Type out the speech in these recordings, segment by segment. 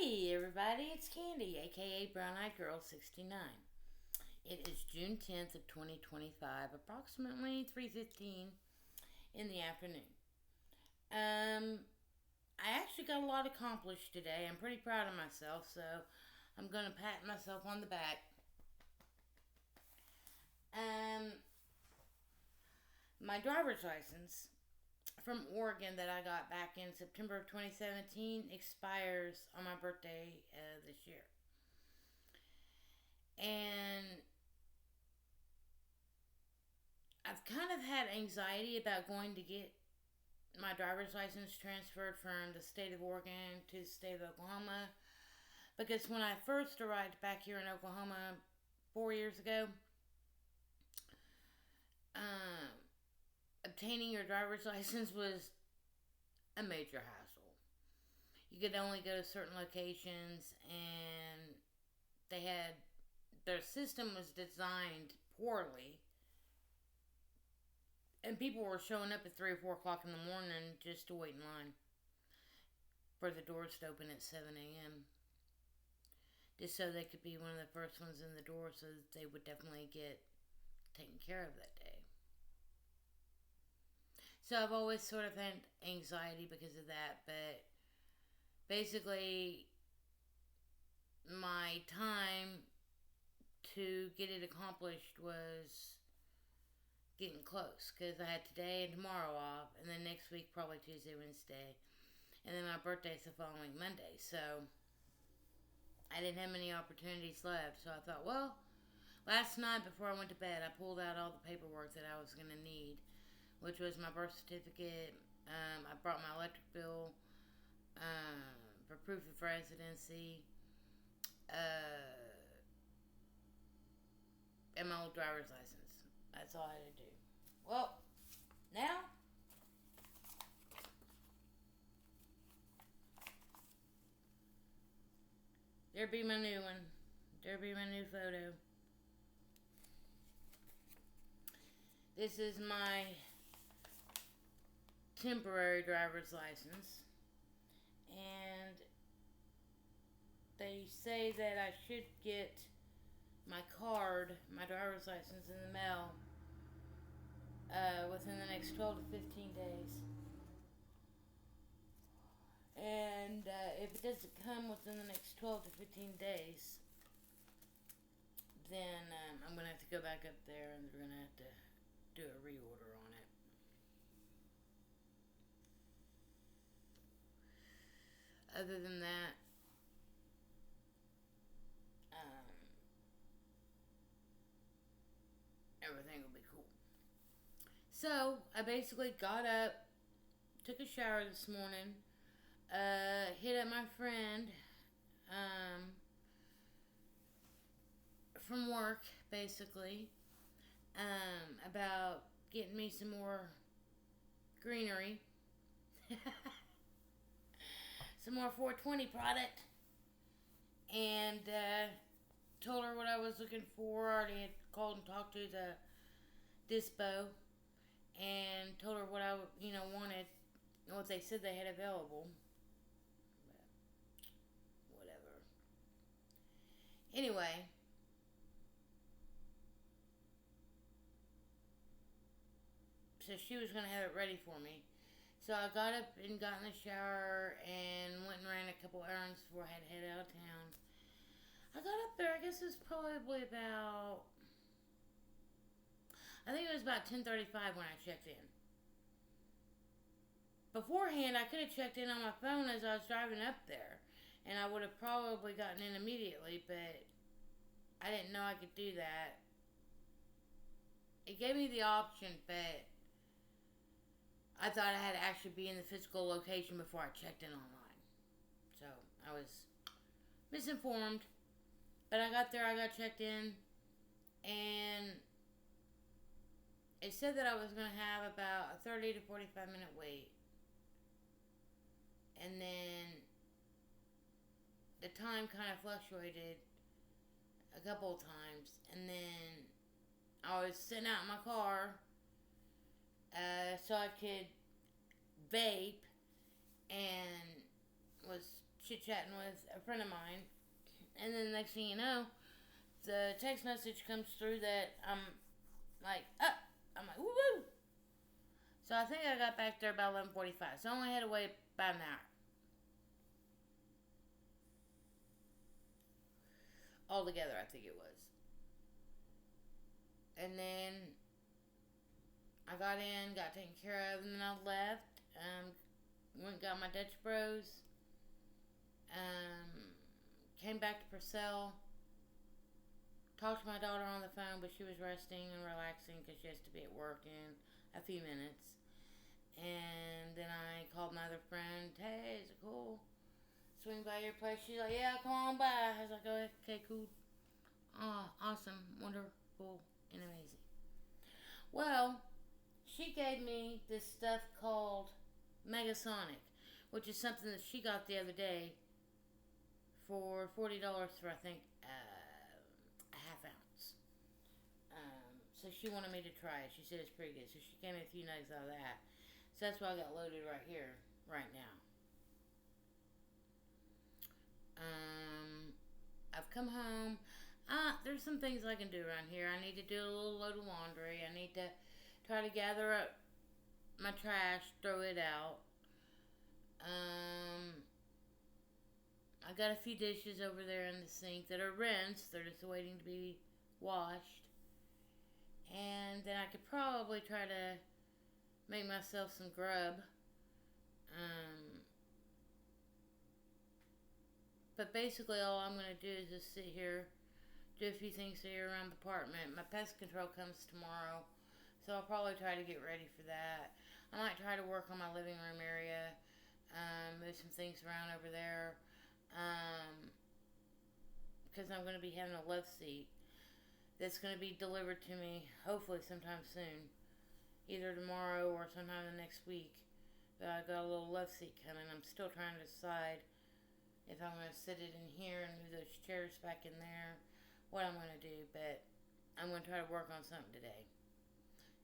Hey everybody, it's Candy, aka Brown Eyed Girl 69. It is June 10th of 2025, approximately 3:15 in the afternoon. I actually got a lot accomplished today. I'm pretty proud of myself, so I'm gonna pat myself on the back. Um, my driver's license from Oregon that I got back in September of 2017 expires on my birthday this year. And I've kind of had anxiety about going to get my driver's license transferred from the state of Oregon to the state of Oklahoma because when I first arrived back here in Oklahoma 4 years ago, um, obtaining your driver's license was a major hassle. You could only go to certain locations, and they had their system was designed poorly, and people were showing up at 3 or 4 o'clock in the morning just to wait in line for the doors to open at 7 a.m. just so they could be one of the first ones in the door, so that they would definitely get taken care of that day. So I've always sort of had anxiety because of that, but basically my time to get it accomplished was getting close because I had today and tomorrow off, and then next week probably Tuesday, Wednesday, and then my birthday's the following Monday. So I didn't have many opportunities left. So I thought, well, last night before I went to bed, I pulled out all the paperwork that I was going to need, which was my birth certificate. I brought my electric bill for proof of residency, and my old driver's license. That's all I had to do. Well, now there be my new one. There be my new photo. This is my temporary driver's license. And they say that I should get my card, my driver's license, in the mail within the next 12 to 15 days. And if it doesn't come within the next 12 to 15 days, then I'm going to have to go back up there and they're going to have to do a reorder on it. Other than that, everything will be cool. So I basically got up, took a shower this morning, hit up my friend from work, basically, about getting me some more greenery, some more 420 product, and told her what I was looking for. I already had called and talked to the dispo and told her what I wanted and what they said they had available. But whatever. Anyway, so she was going to have it ready for me. So I got up and got in the shower and went and ran a couple errands before I had to head out of town. I got up there, I guess it was probably about, I think it was about 10:35 when I checked in. Beforehand, I could have checked in on my phone as I was driving up there, and I would have probably gotten in immediately, but I didn't know I could do that. It gave me the option, but I thought I had to actually be in the physical location before I checked in online. So I was misinformed. But I got there, I got checked in, and it said that I was going to have about a 30 to 45 minute wait. And then the time kind of fluctuated a couple of times. And then I was sitting out in my car so I could vape, and was chit-chatting with a friend of mine. And then the next thing you know, the text message comes through that I'm like, up. I'm like, woo-woo. So I think I got back there about 11:45. So I only had to wait about an hour. Altogether, I think it was. And then I got in, got taken care of, and then I left. Went and got my Dutch Bros. Came back to Purcell. Talked to my daughter on the phone, but she was resting and relaxing because she has to be at work in a few minutes. And then I called my other friend. Hey, is it cool? Swing by your place. She's like, yeah, come on by. I was like, oh, okay, cool. Oh, awesome, wonderful, and amazing. Well, she gave me this stuff called Megasonic, which is something that she got the other day for $40 for, I think, a half ounce. So she wanted me to try it. She said it's pretty good. So she gave me a few nugs out of that. So that's why I got loaded right here, right now. I've come home. There's some things I can do around here. I need to do a little load of laundry. I need to try to gather up my trash, throw it out. I got a few dishes over there in the sink that are rinsed. They're just waiting to be washed. And then I could probably try to make myself some grub. But basically all I'm going to do is just sit here, do a few things here around the apartment. My pest control comes tomorrow, so I'll probably try to get ready for that. I might try to work on my living room area, move some things around over there, because I'm going to be having a love seat that's going to be delivered to me hopefully sometime soon, either tomorrow or sometime the next week. But I got a little love seat coming. I'm still trying to decide if I'm going to sit it in here and move those chairs back in there, what I'm going to do. But I'm going to try to work on something today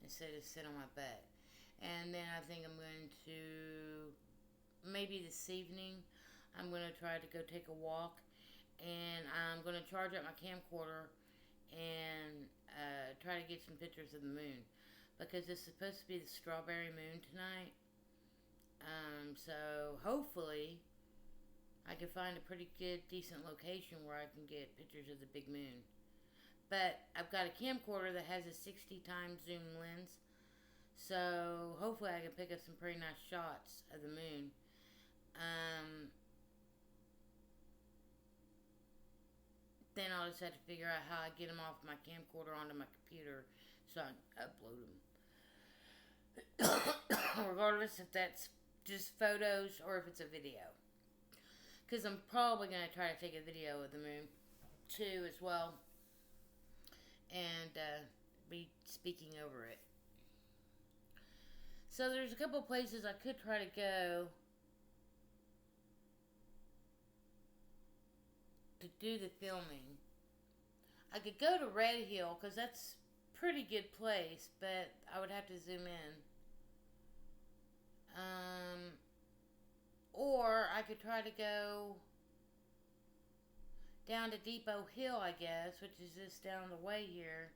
instead of sit on my butt. And then I think I'm going to, maybe this evening, I'm going to try to go take a walk. And I'm going to charge up my camcorder and try to get some pictures of the moon. Because it's supposed to be the strawberry moon tonight. So hopefully I can find a pretty good, decent location where I can get pictures of the big moon. But I've got a camcorder that has a 60 times zoom lens. So hopefully I can pick up some pretty nice shots of the moon. Then I'll just have to figure out how I get them off my camcorder onto my computer so I can upload them. Regardless if that's just photos or if it's a video. Because I'm probably going to try to take a video of the moon too as well. And be speaking over it. So there's a couple places I could try to go to do the filming. I could go to Red Hill because that's a pretty good place, but I would have to zoom in. Or I could try to go down to Depot Hill, I guess, which is just down the way here.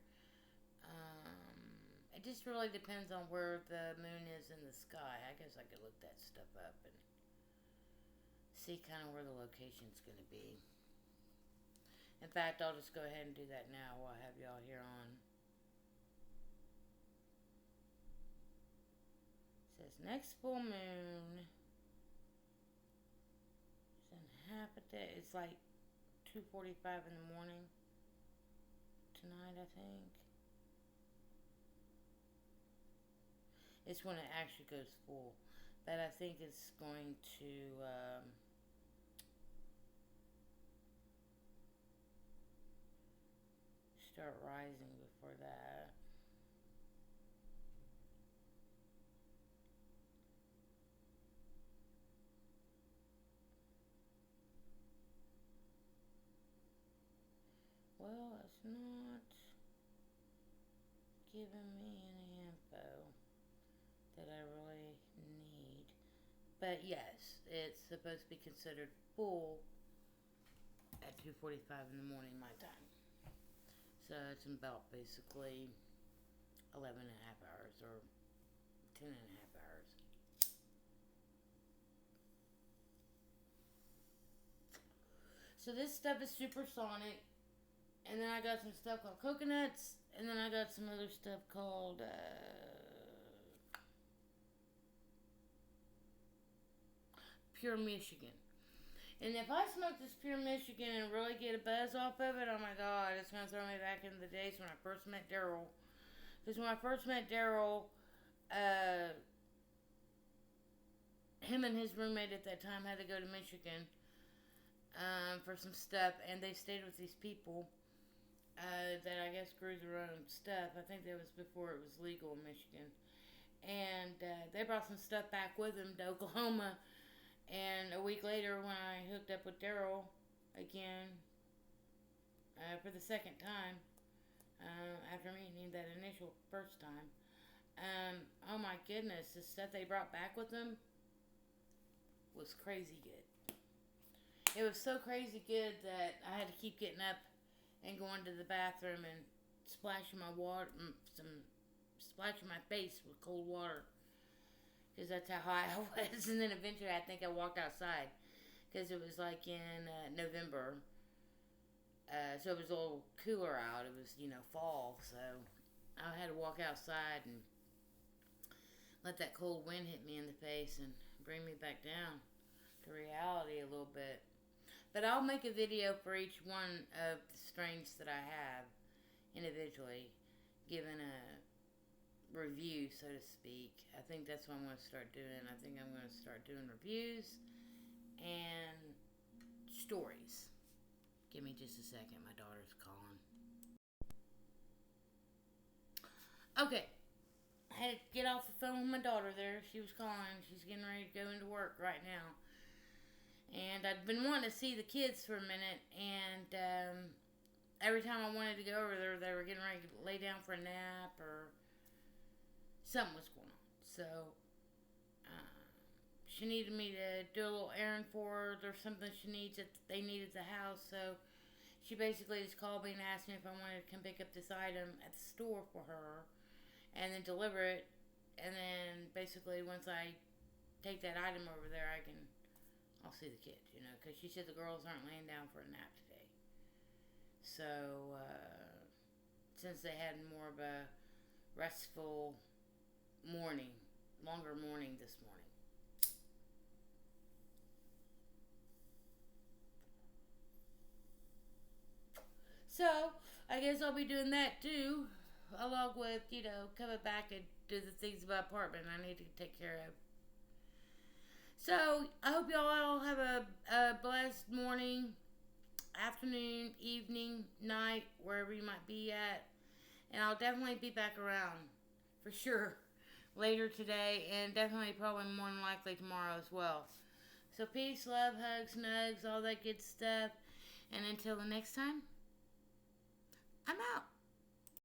It just really depends on where the moon is in the sky. I guess I could look that stuff up and see kind of where the location's going to be. In fact, I'll just go ahead and do that now while I have y'all here on. It says next full moon is in half a day. It's like 2:45 in the morning tonight, I think. It's when it actually goes full. But I think it's going to start rising before that. Well, it's not giving me any info that I really need. But yes, it's supposed to be considered full at 2:45 in the morning my time. So it's about basically 11 and a half hours or 10 and a half hours. So this stuff is supersonic. And then I got some stuff called coconuts. And then I got some other stuff called Pure Michigan. And if I smoke this Pure Michigan and really get a buzz off of it, oh my God, it's going to throw me back into the days when I first met Daryl. Because when I first met Daryl, him and his roommate at that time had to go to Michigan for some stuff, and they stayed with these people that I guess grew their own stuff. I think that was before it was legal in Michigan. And they brought some stuff back with them to Oklahoma. And a week later, when I hooked up with Daryl again for the second time, after meeting that initial first time, oh my goodness, the stuff they brought back with them was crazy good. It was so crazy good that I had to keep getting up and going to the bathroom and splashing my splashing my face with cold water. Because that's how high I was. And then eventually I think I walked outside. Because it was like in November. So it was a little cooler out. It was, fall. So I had to walk outside and let that cold wind hit me in the face and bring me back down to reality a little bit. But I'll make a video for each one of the strains that I have individually, giving a review, so to speak. I think that's what I'm going to start doing. I think I'm going to start doing reviews and stories. Give me just a second. My daughter's calling. Okay. I had to get off the phone with my daughter there. She was calling. She's getting ready to go into work right now. And I'd been wanting to see the kids for a minute. And every time I wanted to go over there, they were getting ready to lay down for a nap or something was going on. So she needed me to do a little errand for her. There's something they needed at the house. So she basically just called me and asked me if I wanted to come pick up this item at the store for her and then deliver it. And then basically once I take that item over there, I'll see the kids, because she said the girls aren't laying down for a nap today. So since they had more of a restful longer morning this morning. So, I guess I'll be doing that too, along with, coming back and do the things about apartment I need to take care of. So, I hope y'all all have a blessed morning, afternoon, evening, night, wherever you might be at. And I'll definitely be back around, for sure, later today, and definitely probably more than likely tomorrow as well. So peace, love, hugs, nugs, all that good stuff. And until the next time, I'm out.